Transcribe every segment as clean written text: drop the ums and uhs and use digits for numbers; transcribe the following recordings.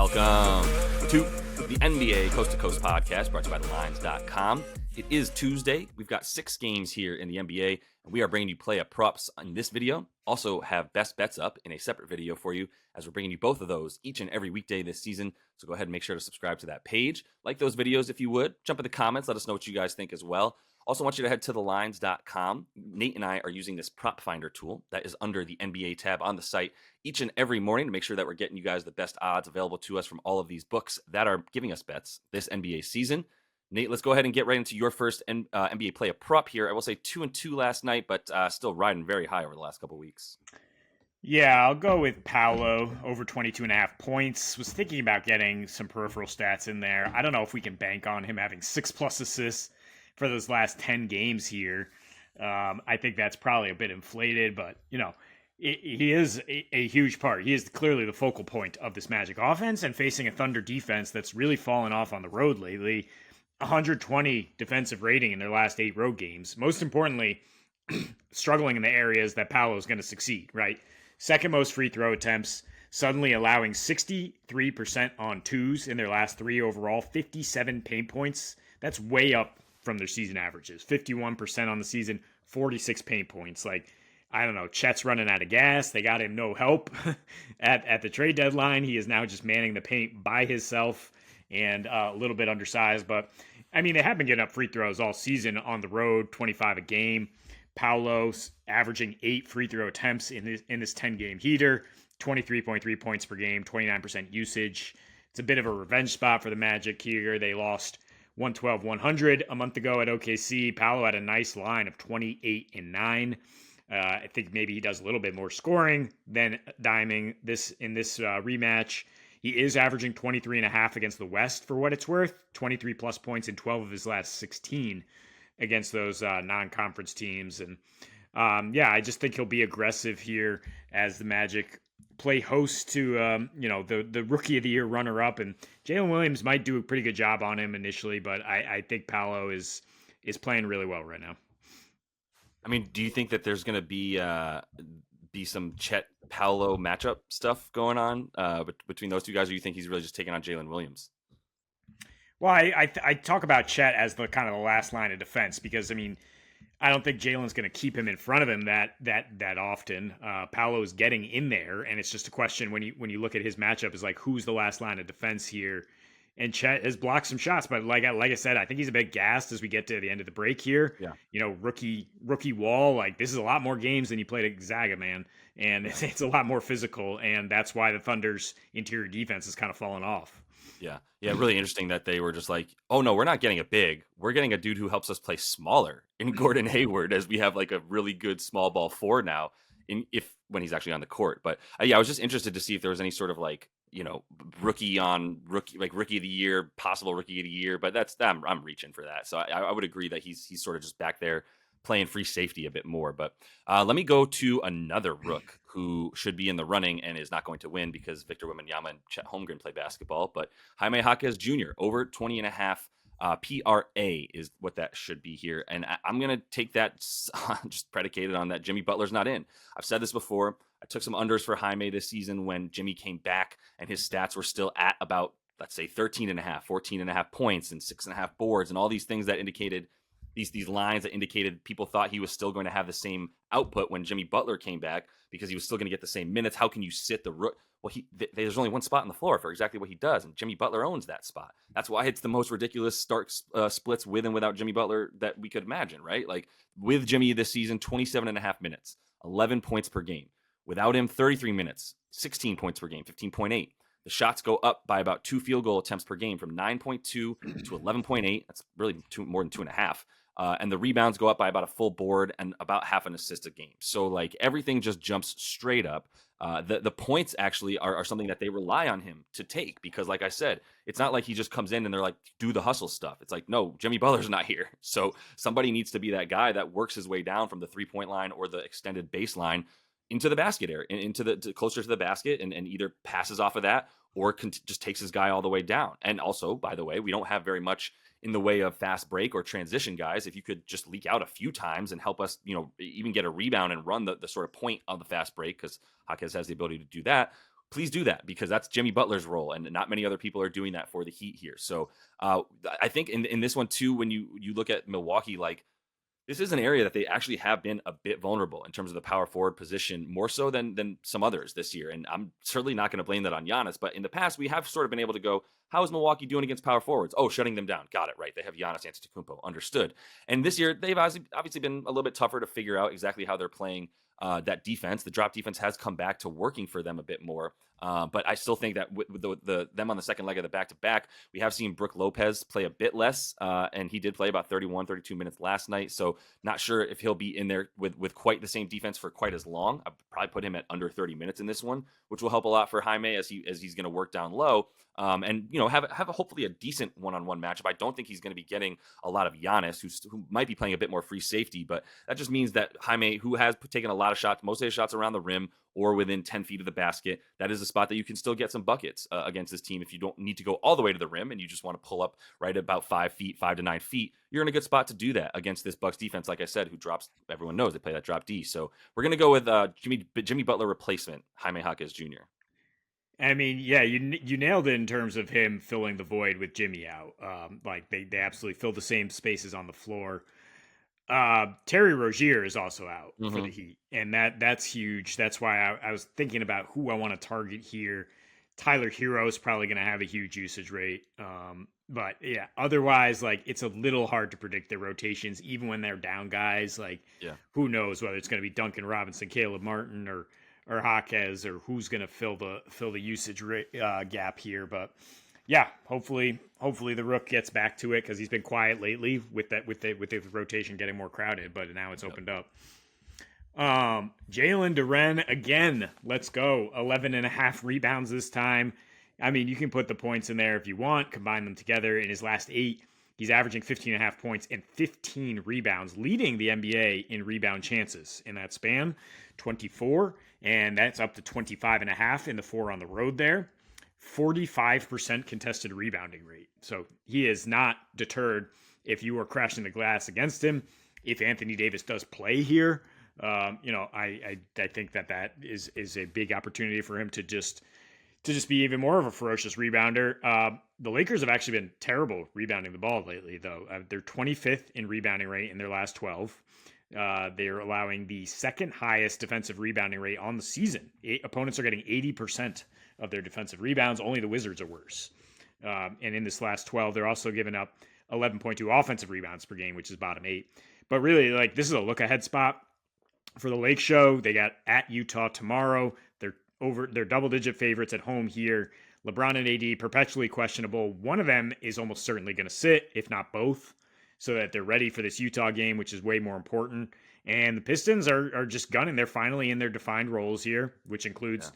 Welcome to the NBA Coast to Coast podcast brought to you by thelines.com. It is Tuesday. We've got 6 games here in the NBA, and we are bringing you play-up props in this video. Also have best bets up in a separate video for you as we're bringing you both of those each and every weekday this season. So go ahead and make sure to subscribe to that page. Like those videos if you would. Jump in the comments. Let us know what you guys think as well. Also want you to head to thelines.com. Nate and I are using this prop finder tool that is under the NBA tab on the site each and every morning to make sure that we're getting you guys the best odds available to us from all of these books that are giving us bets this NBA season. Nate, let's go ahead and get right into your first NBA play a prop here. I will say 2-2 last night, but still riding very high over the last couple of weeks. Yeah, I'll go with Paolo over 22.5 points. Was thinking about getting some peripheral stats in there. I don't know if we can bank on him having 6+ assists for those last 10 games here. I think that's probably a bit inflated, but he is a huge part. He is clearly the focal point of this Magic offense, and facing a Thunder defense that's really fallen off on the road lately. 120 defensive rating in their last 8 road games. Most importantly, struggling in the areas that Paolo is going to succeed, right? Second most free throw attempts, suddenly allowing 63% on twos in their last 3 overall, 57 paint points. That's way up from their season averages. 51% on the season, 46 paint points. I don't know, Chet's running out of gas. They got him no help at the trade deadline. He is now just manning the paint by himself and a little bit undersized. But, I mean, they have been getting up free throws all season on the road, 25 a game. Paolo's averaging 8 free throw attempts in this 10-game heater, 23.3 points per game, 29% usage. It's a bit of a revenge spot for the Magic here. They lost 112-100 a month ago at OKC. Paolo had a nice line of 28 and 9. I think maybe he does a little bit more scoring than Diming in this rematch. He is averaging 23.5 against the West for what it's worth, 23 plus points in 12 of his last 16 against those non-conference teams. And I just think he'll be aggressive here as the Magic play host to the Rookie of the Year runner-up. And Jalen Williams might do a pretty good job on him initially, but I think Paolo is playing really well right now. I mean, do you think that there's going to be some Chet Paolo matchup stuff going on between those two guys, or you think he's really just taking on Jalen Williams? Well, I talk about Chet as the kind of the last line of defense because, I mean, I don't think Jalen's going to keep him in front of him that often. Paolo's getting in there, and it's just a question when you look at his matchup is like, who's the last line of defense here? And Chet has blocked some shots, but like I said, I think he's a bit gassed as we get to the end of the break here. Yeah. Rookie Wall, like this is a lot more games than you played at Gonzaga, man. And it's a lot more physical, and that's why the Thunder's interior defense has kind of fallen off. Yeah, really interesting that they were just like, oh no, we're not getting a big. We're getting a dude who helps us play smaller in Gordon Hayward, as we have like a really good small ball 4 now when he's actually on the court. But I was just interested to see if there was any sort of like, rookie of the year, possible rookie of the year, but I'm reaching for that. So I would agree that he's sort of just back there playing free safety a bit more. But let me go to another rook who should be in the running and is not going to win because Victor Wembanyama and Chet Holmgren play basketball. But Jaime Jaquez Jr. over 20.5 PRA is what that should be here. And I'm going to take that just predicated on that Jimmy Butler's not in. I've said this before. I took some unders for Jaime this season when Jimmy came back and his stats were still at about, let's say, 13.5, 14.5 points and 6.5 boards and all these things that indicated these lines that indicated people thought he was still going to have the same output when Jimmy Butler came back because he was still going to get the same minutes. How can you sit the rook? Well, there's only one spot on the floor for exactly what he does, and Jimmy Butler owns that spot. That's why it's the most ridiculous start splits with and without Jimmy Butler that we could imagine, right? Like with Jimmy this season, 27.5 minutes, 11 points per game. Without him, 33 minutes, 16 points per game, 15.8. The shots go up by about 2 field goal attempts per game from 9.2 to 11.8. That's really more than 2.5. And the rebounds go up by about a full board and about half an assist a game. So like everything just jumps straight up. The points actually are something that they rely on him to take because like I said, it's not like he just comes in and they're like, do the hustle stuff. It's like, no, Jimmy Butler's not here. So somebody needs to be that guy that works his way down from the 3-point line or the extended baseline into the basket area, closer to the basket and either passes off of that or just takes his guy all the way down. And also, by the way, we don't have very much in the way of fast break or transition guys. If you could just leak out a few times and help us, even get a rebound and run the sort of point of the fast break, because Jaquez has the ability to do that, please do that, because that's Jimmy Butler's role, and not many other people are doing that for the Heat here. So I think in this one too, when you look at Milwaukee, like, this is an area that they actually have been a bit vulnerable in terms of the power forward position, more so than some others this year. And I'm certainly not going to blame that on Giannis, but in the past, we have sort of been able to go, how is Milwaukee doing against power forwards? Oh, shutting them down. Got it, right. They have Giannis Antetokounmpo. Understood. And this year, they've obviously been a little bit tougher to figure out exactly how they're playing that defense. The drop defense has come back to working for them a bit more. But I still think that with them on the second leg of the back-to-back, we have seen Brook Lopez play a bit less, and he did play about 31, 32 minutes last night. So not sure if he'll be in there with quite the same defense for quite as long. I'd probably put him at under 30 minutes in this one, which will help a lot for Jaime as he's going to work down low. And have hopefully a decent one-on-one matchup. I don't think he's going to be getting a lot of Giannis, who might be playing a bit more free safety, but that just means that Jaime, who has taken a lot of shots, most of his shots around the rim or within 10 feet of the basket, that is a spot that you can still get some buckets against this team. If you don't need to go all the way to the rim and you just want to pull up right about 5 to 9 feet, you're in a good spot to do that against this Bucks defense. Like I said, who drops, everyone knows they play that drop D. So we're going to go with Jimmy Butler replacement, Jaime Jaquez Jr. I mean, yeah, you nailed it in terms of him filling the void with Jimmy out. Like they absolutely fill the same spaces on the floor. Terry Rozier is also out for the Heat, and that's huge. That's why I was thinking about who I want to target here. Tyler Hero is probably going to have a huge usage rate. But yeah, otherwise, like, it's a little hard to predict their rotations, even when they're down guys. Like, who knows whether it's going to be Duncan Robinson, Caleb Martin, or Jaquez, or who's going to fill the usage gap here. But yeah, hopefully the Rook gets back to it, because he's been quiet lately with the rotation getting more crowded. But now it's opened up. Jalen Duren again. Let's go. 11.5 rebounds this time. I mean, you can put the points in there if you want, combine them together. In his last 8, he's averaging 15.5 points and 15 rebounds, leading the NBA in rebound chances in that span, 24, and that's up to 25.5 in the 4 on the road there. 45% contested rebounding rate. So he is not deterred if you are crashing the glass against him. If Anthony Davis does play here, I think that is a big opportunity for him to just be even more of a ferocious rebounder. The Lakers have actually been terrible rebounding the ball lately, though. They're 25th in rebounding rate in their last 12. They're allowing the second highest defensive rebounding rate on the season. Opponents are getting 80% of their defensive rebounds. Only the Wizards are worse. And in this last 12, they're also giving up 11.2 offensive rebounds per game, which is bottom 8. But really, like, this is a look-ahead spot for the Lake Show. They got at Utah tomorrow. They're double-digit favorites at home here. LeBron and AD perpetually questionable. One of them is almost certainly going to sit, if not both, so that they're ready for this Utah game, which is way more important. And the Pistons are just gunning. They're finally in their defined roles here, which includes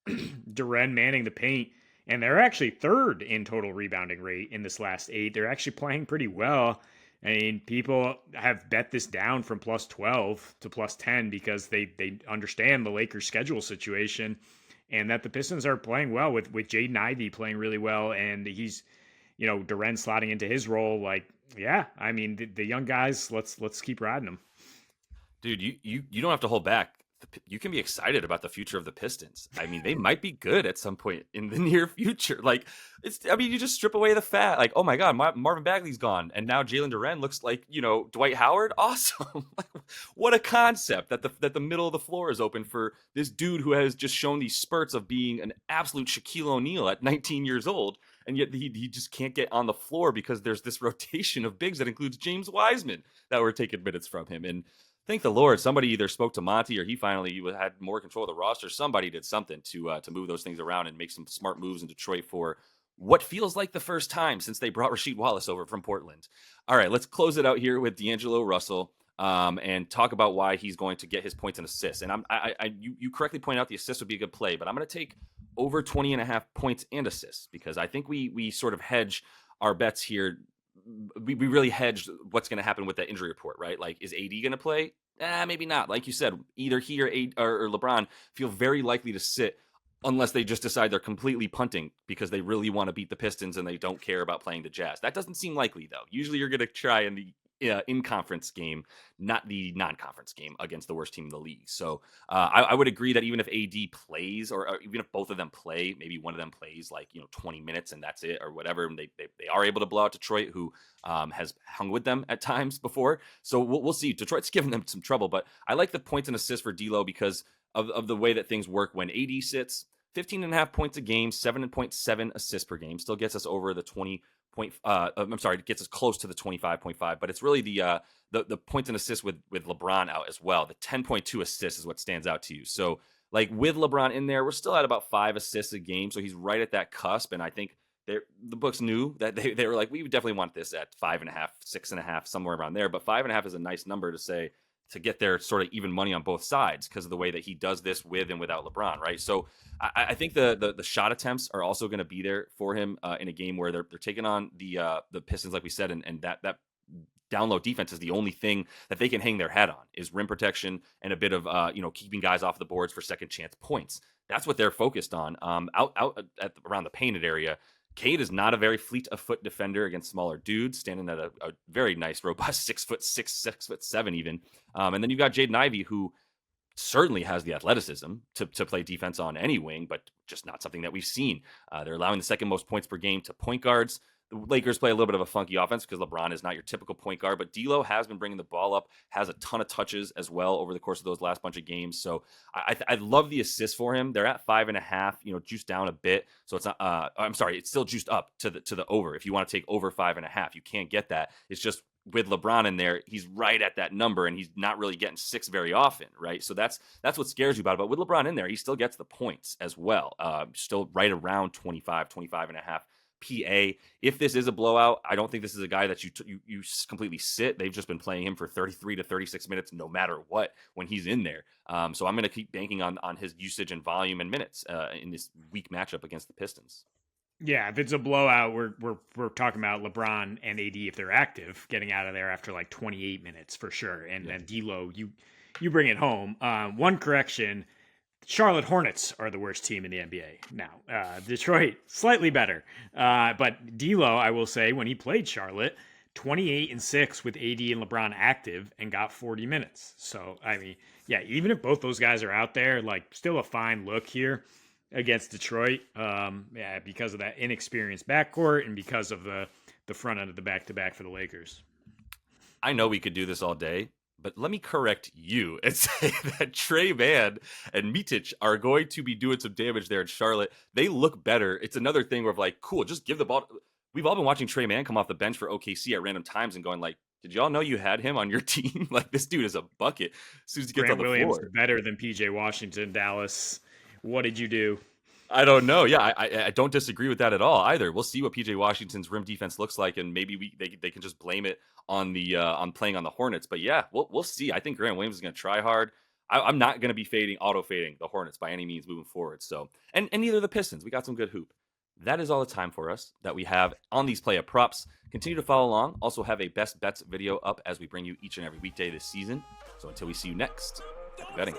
Duren manning the paint. And they're actually 3rd in total rebounding rate in this last 8. They're actually playing pretty well. I mean, people have bet this down from plus 12 to plus 10 because they understand the Lakers' schedule situation, and that the Pistons are playing well with Jaden Ivey playing really well, and he's, Duren slotting into his role. Like, yeah, I mean, the young guys, let's keep riding them. Dude, you don't have to hold back. You can be excited about the future of the Pistons. I mean, they might be good at some point in the near future. Like, you just strip away the fat. Like, oh my God, Marvin Bagley's gone, and now Jalen Duren looks like, Dwight Howard. Awesome! Like, what a concept that the middle of the floor is open for this dude who has just shown these spurts of being an absolute Shaquille O'Neal at 19 years old, and yet he just can't get on the floor because there's this rotation of bigs that includes James Wiseman that were taking minutes from him. And thank the Lord, somebody either spoke to Monty or he finally had more control of the roster. Somebody did something to move those things around and make some smart moves in Detroit for what feels like the first time since they brought Rasheed Wallace over from Portland. All right, let's close it out here with D'Angelo Russell and talk about why he's going to get his points and assists. And you correctly pointed out the assists would be a good play, but I'm going to take over 20.5 points and assists because I think we sort of hedge our bets here. We really hedged what's going to happen with that injury report, right? Like, is AD going to play? Maybe not. Like you said, either he or LeBron feel very likely to sit unless they just decide they're completely punting because they really want to beat the Pistons and they don't care about playing the Jazz. That doesn't seem likely, though. Usually you're going to try and in conference game, not the non-conference game against the worst team in the league. So I would agree that even if AD plays, or even if both of them play, maybe one of them plays like 20 minutes and that's it or whatever, and they are able to blow out Detroit, who has hung with them at times before. So we'll see. Detroit's giving them some trouble, but I like the points and assists for D'Lo because of the way that things work when AD sits. 15.5 points a game, 7.7 assists per game, still gets us over the 20 point. I'm sorry, it gets us close to the 25.5, but it's really the points and assists with LeBron out as well. The 10.2 assists is what stands out to you. So like with LeBron in there, we're still at about 5 assists a game, so he's right at that cusp. And I think the books knew that they were like, we definitely want this at 5.5, 6.5, somewhere around there. But 5.5 is a nice number to say, to get their sort of even money on both sides because of the way that he does this with and without LeBron, right? So I think the shot attempts are also going to be there for him in a game where they're taking on the Pistons, like we said, and that down low defense is the only thing that they can hang their hat on, is rim protection and a bit of keeping guys off the boards for second chance points. That's what they're focused on. Out at around the painted area. Cade is not a very fleet of foot defender against smaller dudes, standing at a very nice, robust 6'6", 6'7" even. And then you've got Jaden Ivey, who certainly has the athleticism to play defense on any wing, but just not something that we've seen. They're allowing the second most points per game to point guards. The Lakers play a little bit of a funky offense because LeBron is not your typical point guard, but D'Lo has been bringing the ball up, has a ton of touches as well over the course of those last bunch of games. So I love the assists for him. They're at 5.5, juiced down a bit. So it's not, I'm sorry, it's still juiced up to the over. If you want to take over 5.5, you can't get that. It's just with LeBron in there, he's right at that number and he's not really getting 6 very often, right? So that's what scares you about it. But with LeBron in there, he still gets the points as well. Still right around 25.5 PA. If this is a blowout, I don't think this is a guy that you completely sit. They've just been playing him for 33 to 36 minutes no matter what when he's in there. So I'm going to keep banking on his usage and volume and minutes in this weak matchup against the Pistons. Yeah, if it's a blowout, we're talking about LeBron and AD, if they're active, getting out of there after like 28 minutes for sure. And then D'Lo, you bring it home. One correction: Charlotte Hornets are the worst team in the NBA now. Detroit, slightly better. But D'Lo, I will say, when he played Charlotte, 28-6 with AD and LeBron active and got 40 minutes. So, I mean, yeah, even if both those guys are out there, like still a fine look here against Detroit. Because of that inexperienced backcourt and because of the front end of the back-to-back for the Lakers. I know we could do this all day, but let me correct you and say that Trey Mann and Mitic are going to be doing some damage there in Charlotte. They look better. It's another thing where like, cool, just give the ball. We've all been watching Trey Mann come off the bench for OKC at random times and going like, did y'all know you had him on your team? Like, this dude is a bucket as soon as he gets on the Williams floor. Better than PJ Washington, Dallas. What did you do? I don't know. Yeah, I don't disagree with that at all either. We'll see what PJ Washington's rim defense looks like, and maybe they can just blame it on the on playing on the Hornets. But yeah, we'll see. I think Grant Williams is going to try hard. I'm not going to be auto fading the Hornets by any means moving forward. So and neither the Pistons. We got some good hoop. That is all the time for us that we have on these play-up props. Continue to follow along. Also have a best bets video up as we bring you each and every weekday this season. So until we see you next, happy betting.